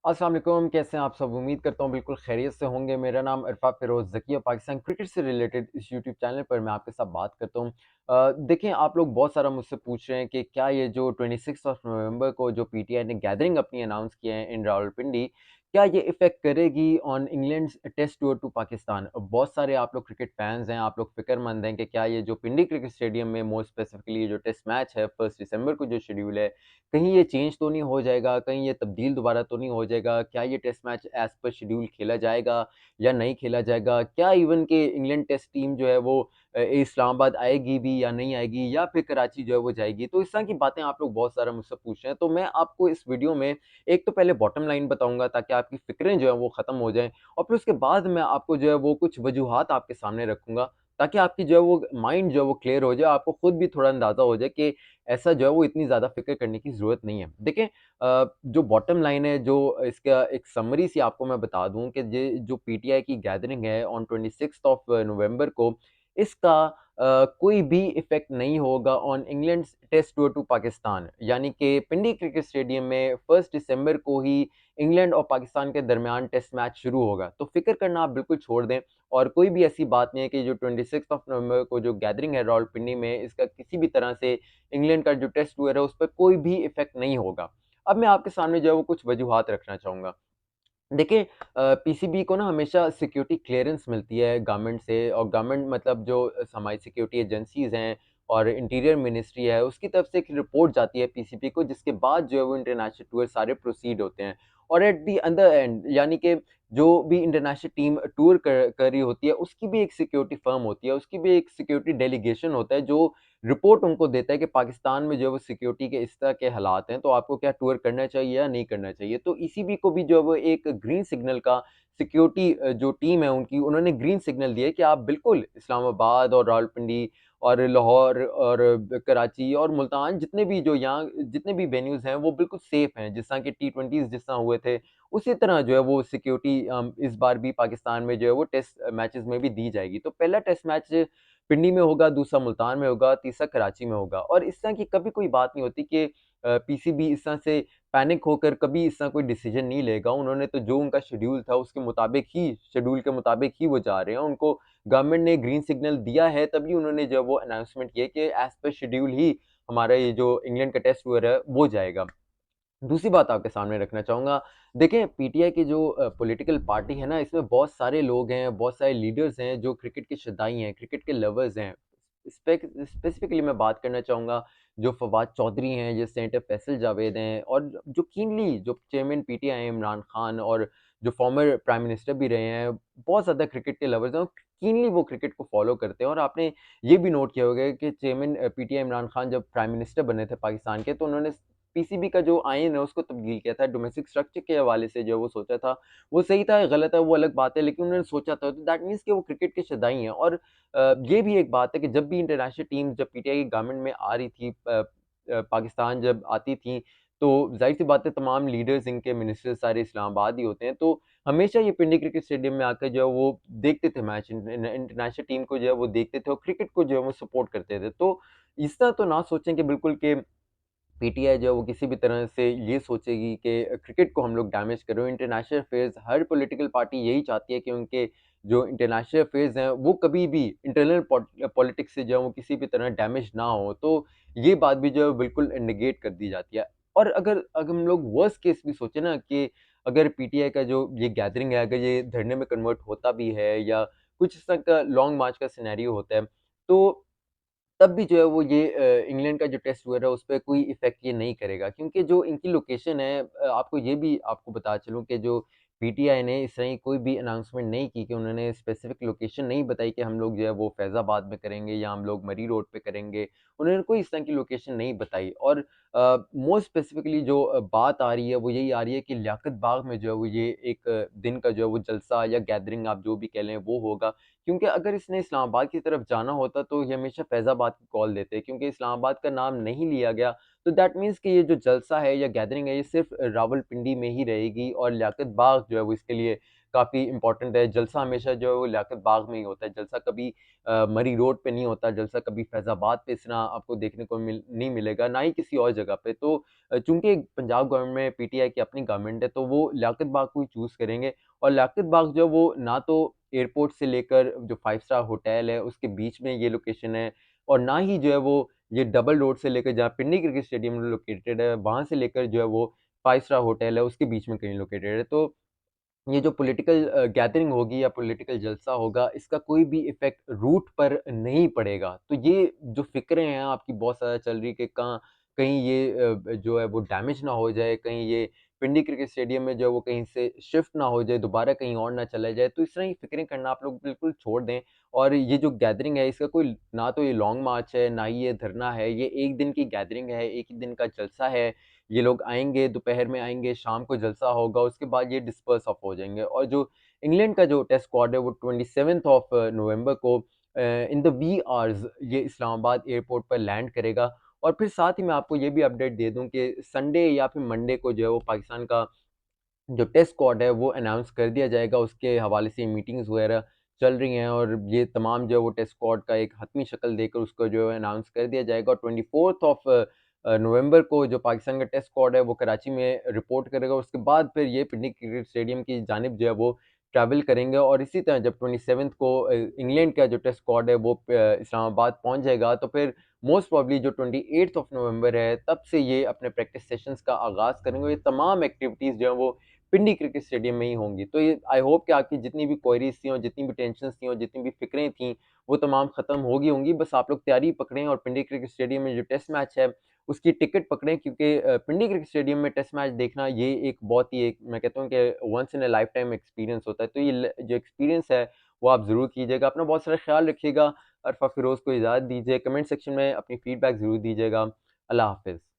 अस्सलाम वालेकुम, कैसे हैं आप सब? उम्मीद करता हूँ बिल्कुल खैरियत से होंगे। मेरा नाम इरफ़ा फ़िरोज़ ज़की है। पाकिस्तान क्रिकेट से रिलेटेड इस यूट्यूब चैनल पर मैं आपके साथ बात करता हूँ। देखें, आप लोग बहुत सारा मुझसे पूछ रहे हैं कि क्या ये जो 26 ऑफ नवंबर को जो पीटीआई ने गैदरिंग अपनी अनाउंस किए हैं इन रावलपिंडी, क्या ये इफ़ेक्ट करेगी on England's test tour to Pakistan? बहुत सारे आप लोग क्रिकेट फैन्स हैं, आप लोग फ़िक्रमंद हैं कि क्या ये जो पिंडी क्रिकेट स्टेडियम में मोर स्पेसिफ़िकली जो टेस्ट मैच है 1 दिसंबर को जो शेड्यूल है, कहीं ये चेंज तो नहीं हो जाएगा, कहीं ये तब्दील दोबारा तो नहीं हो जाएगा? क्या ये test match as per schedule खेला जाएगा या नहीं खेला जाएगा? क्या इवन कि इंग्लैंड टेस्ट टीम जो है वो इस्लामाबाद आएगी भी या नहीं आएगी या फिर कराची जो है वो जाएगी? तो इस तरह की बातें आप लोग बहुत सारा मुझसे पूछ रहे हैं, तो मैं आपको इस वीडियो में एक तो पहले बॉटम लाइन बताऊँगा ताकि आपकी फ़िक्रें जो हैं वो ख़त्म हो जाएँ और फिर उसके बाद मैं आपको जो है वो कुछ वजूहात आपके सामने रखूँगा, ताकि आपकी जो है वो माइंड जो है वो क्लियर हो जाए, आपको खुद भी थोड़ा अंदाज़ा हो जाए कि ऐसा जो है वो इतनी ज़्यादा फ़िक्र करने की ज़रूरत नहीं है। देखें, जो बॉटम लाइन है, जो इसका एक समरी सी आपको मैं बता दूँ कि ये जो पीटीआई की गैदरिंग है ऑन 26th ऑफ नवंबर को, इसका कोई भी इफ़ेक्ट नहीं होगा on England's test tour to Pakistan. यानी कि पिंडी क्रिकेट स्टेडियम में 1 दिसंबर को ही इंग्लैंड और पाकिस्तान के दरमियान टेस्ट मैच शुरू होगा। तो फ़िक्र करना आप बिल्कुल छोड़ दें और कोई भी ऐसी बात नहीं है कि जो 26th ऑफ नवंबर को जो गैदरिंग है रावलपिंडी में, इसका किसी भी तरह से इंग्लैंड का जो टेस्ट टूर है, उस पे कोई भी इफ़ेक्ट नहीं होगा। अब मैं आपके सामने जो है वो कुछ वजूहात रखना चाहूँगा। देखिए, पीसीबी को ना हमेशा सिक्योरिटी क्लीयरेंस मिलती है गवर्नमेंट से और गवर्नमेंट मतलब जो हमारी सिक्योरिटी एजेंसीज़ हैं और इंटीरियर मिनिस्ट्री है, उसकी तरफ से एक रिपोर्ट जाती है पीसीबी को, जिसके बाद जो है वो इंटरनेशनल टूर सारे प्रोसीड होते हैं। और एट द अदर एंड यानी कि जो भी इंटरनेशनल टीम टूर कर रही होती है, उसकी भी एक सिक्योरिटी फर्म होती है, उसकी भी एक सिक्योरिटी डेलीगेशन होता है जो रिपोर्ट उनको देता है कि पाकिस्तान में जो है वो सिक्योरिटी के इस तरह के हालात हैं, तो आपको क्या टूर करना चाहिए या नहीं करना चाहिए। तो ईसीबी को भी जो है वो एक ग्रीन सिग्नल का सिक्योरिटी जो टीम है उनकी, उन्होंने ग्रीन सिग्नल दिया है कि आप बिल्कुल इस्लामाबाद और रावलपिंडी और लाहौर और कराची और मुल्तान, जितने भी जो यहाँ जितने भी वेन्यूज़ हैं, वो बिल्कुल सेफ हैं। जिस तरह के टी20s जिस तरह हुए थे, उसी तरह जो है वो सिक्योरिटी इस बार भी पाकिस्तान में जो है वो टेस्ट मैचेज़ में भी दी जाएगी। तो पहला टेस्ट मैच पिंडी में होगा, दूसरा मुल्तान में होगा, तीसरा कराची में होगा और इस तरह की कभी कोई बात नहीं होती कि पीसीबी इस तरह से पैनिक होकर कभी इस तरह कोई डिसीजन नहीं लेगा। उन्होंने तो जो उनका शेड्यूल था उसके मुताबिक ही शेड्यूल के मुताबिक ही वो जा रहे हैं। उनको गवर्नमेंट ने ग्रीन सिग्नल दिया है तभी उन्होंने जो है वो अनाउंसमेंट की है कि एज़ पर शेड्यूल ही हमारा ये जो इंग्लैंड का टेस्ट हुआ है वो जाएगा। दूसरी बात आपके सामने रखना चाहूँगा, देखें पीटीआई की जो पॉलिटिकल पार्टी है ना, इसमें बहुत सारे लोग हैं, बहुत सारे लीडर्स हैं जो क्रिकेट के शदाई हैं, क्रिकेट के लवर्स हैं। स्पेसिफिकली मैं बात करना चाहूँगा, जो फवाद चौधरी हैं, जो सेनेटर फैसल जावेद हैं और जो कीनली जो चेयरमैन पीटीआई हैं इमरान खान और जो फॉर्मर प्राइम मिनिस्टर भी रहे हैं, बहुत ज़्यादा क्रिकेट के लवर्स हैं और कीनली वो क्रिकेट को फ़ॉलो करते हैं और आपने ये भी नोट किया होगा कि चेयरमैन पीटीआई इमरान खान जब प्राइम मिनिस्टर बने थे पाकिस्तान के, तो उन्होंने पीसीबी का जो आइन है उसको तब्दील किया था, डोमेस्टिक स्ट्रक्चर के हवाले से जो वो सोचा था, वो सही था या गलत है वो अलग बात है, लेकिन उन्होंने सोचा था, तो दैट मीन्स कि वो क्रिकेट के शदाई हैं और ये भी एक बात है कि जब भी इंटरनेशनल टीम जब पीटीआई की गवर्नमेंट में आ रही थी, पाकिस्तान जब आती थी, तो ज़ाहिर-सी बात है तमाम लीडर्स इनके मिनिस्टर सारे इस्लामाबाद ही होते हैं, तो हमेशा ये पिंडी क्रिकेट स्टेडियम में आकर जो है वो देखते थे मैच, इंटरनेशनल टीम को जो है वो देखते थे और क्रिकेट को जो है वो सपोर्ट करते थे। तो इस तरह तो ना सोचें कि बिल्कुल कि पीटीआई जो है वो किसी भी तरह से ये सोचेगी कि क्रिकेट को हम लोग डैमेज कर रहे हो। इंटरनेशनल अफेयर्स हर पॉलिटिकल पार्टी यही चाहती है कि उनके जो इंटरनेशनल अफेयर्स हैं वो कभी भी इंटरनल पॉलिटिक्स से जो है वो किसी भी तरह डैमेज ना हो। तो ये बात भी जो है बिल्कुल नेगेट कर दी जाती है। और अगर अगर हम लोग वर्स्ट केस भी सोचे ना कि अगर पीटीआई का जो ये गैदरिंग है, अगर ये धरने में कन्वर्ट होता भी है या कुछ इस तरह का लॉन्ग मार्च का सिनेरियो होता है, तो तब भी जो है वो ये इंग्लैंड का जो टेस्ट हुआ है उस पे कोई इफ़ेक्ट ये नहीं करेगा, क्योंकि जो इनकी लोकेशन है, आपको ये भी आपको बता चलूँ कि जो पीटीआई ने इस तरह की कोई भी अनाउंसमेंट नहीं की कि उन्होंने स्पेसिफ़िक लोकेशन नहीं बताई कि हम लोग जो है वो फैज़ाबाद में करेंगे या हम लोग मरी रोड पे करेंगे। उन्होंने कोई इस तरह की लोकेशन नहीं बताई और मोर स्पेसिफ़िकली जो बात आ रही है वो यही आ रही है कि लियाकत बाग में जो है वो ये एक दिन का जो है वो जलसा या गैदरिंग आप जो भी कह लें वो होगा। क्योंकि अगर इसने इस्लामाबाद की तरफ जाना होता तो ये हमेशा फैज़ाबाद की कॉल देते, क्योंकि इस्लामाबाद का नाम नहीं लिया गया, तो दैट मीन्स कि ये जो जलसा है या गैदरिंग है ये सिर्फ़ रावलपिंडी में ही रहेगी और लियाकत बाग जो है वो इसके लिए काफ़ी इम्पोर्टेंट है। जलसा हमेशा जो है वो लियाकत बाग में ही होता है, जलसा कभी मरी रोड पे नहीं होता, जलसा कभी फैज़ाबाद पे इस तरह आपको देखने को नहीं मिलेगा, ना ही किसी और जगह पे। तो चूँकि पंजाब गवर्नमेंट में पीटीआई की अपनी गवर्नमेंट है, तो वो लियाकत बाग को ही चूज़ करेंगे और लियाकत बाग जो है वो ना तो एयरपोर्ट से लेकर जो 5 स्टार होटल है, उसके बीच में ये लोकेशन है और ना ही जो है वो ये डबल रोड से लेकर जहाँ पिंडी क्रिकेट स्टेडियम लोकेटेड है, वहाँ से लेकर जो है वो 5 स्टार होटल है, उसके बीच में कहीं लोकेटेड है। तो ये जो पॉलिटिकल गैदरिंग होगी या पॉलिटिकल जलसा होगा, इसका कोई भी इफ़ेक्ट रूट पर नहीं पड़ेगा। तो ये जो फ़िक्रें हैं आपकी बहुत ज़्यादा चल रही कि कहीं ये जो है वो डैमेज ना हो जाए, कहीं ये पिंडी क्रिकेट स्टेडियम में जो है वो कहीं से शिफ्ट ना हो जाए, दोबारा कहीं और ना चला जाए। तो इस तरह की फ़िक्रें करना आप लोग बिल्कुल छोड़ दें और ये जो गैदरिंग है इसका कोई ना तो ये लॉन्ग मार्च है, ना ही ये धरना है, ये 1 दिन की गैदरिंग है, 1 ही दिन का जलसा है। ये लोग आएँगे, दोपहर में आएँगे, शाम को जलसा होगा, उसके बाद ये डिस्पर्स ऑफ हो जाएँगे और जो इंग्लैंड का जो टेस्ट स्क्वाड है वो 27th ऑफ नवंबर को इन द वी आवर्स ये इस्लामाबाद एयरपोर्ट पर लैंड करेगा और फिर साथ ही मैं आपको ये भी अपडेट दे दूँ कि संडे या फिर मंडे को जो है वो पाकिस्तान का जो टेस्ट स्क्वाड है वो अनाउंस कर दिया जाएगा, उसके हवाले से मीटिंग्स वगैरह चल रही हैं और ये तमाम जो है वो टेस्ट स्क्वाड का एक हतमी शक्ल देकर उसको जो है अनाउंस कर दिया जाएगा और 24th ऑफ नवंबर को जो पाकिस्तान का टेस्ट स्क्वाड है वो कराची में रिपोर्ट करेगा। उसके बाद फिर ये पिकनिक क्रिकेट स्टेडियम की जानिब जो है वो ट्रैवल करेंगे और इसी तरह जब 27th को इंग्लैंड का जो टेस्ट स्क्वाड है वो इस्लामाबाद पहुँच जाएगा तो फिर मोस्ट प्रोबब्ली जो 28th ऑफ नवंबर है तब से ये अपने प्रैक्टिस सेशंस का आगाज़ करेंगे। ये तमाम एक्टिविटीज़ जो हैं वो पिंडी क्रिकेट स्टेडियम में ही होंगी। तो ये आई होप कि आपकी जितनी भी क्वेरीज़ थी और जितनी भी टेंशन्स थी और जितनी भी फ़िक्रें थी, वो तमाम ख़त्म हो गई होंगी। बस आप लोग तैयारी पकड़ें और पिंडी क्रिकेट स्टेडियम में जो टेस्ट मैच है, उसकी टिकट पकड़ें क्योंकि पिंडी क्रिकेट स्टेडियम में टेस्ट मैच देखना ये एक बहुत ही एक मैं कहता हूँ कि once in a life time experience होता है। तो ये जो एक्सपीरियंस है, वो आप ज़रूर कीजिएगा। अपना बहुत सारा ख़्याल रखिएगा। अरफ़ा फ़िरोज़ को इजाज़त दीजिए। कमेंट सेक्शन में अपनी फ़ीडबैक ज़रूर दीजिएगा। अल्लाह हाफ़िज़।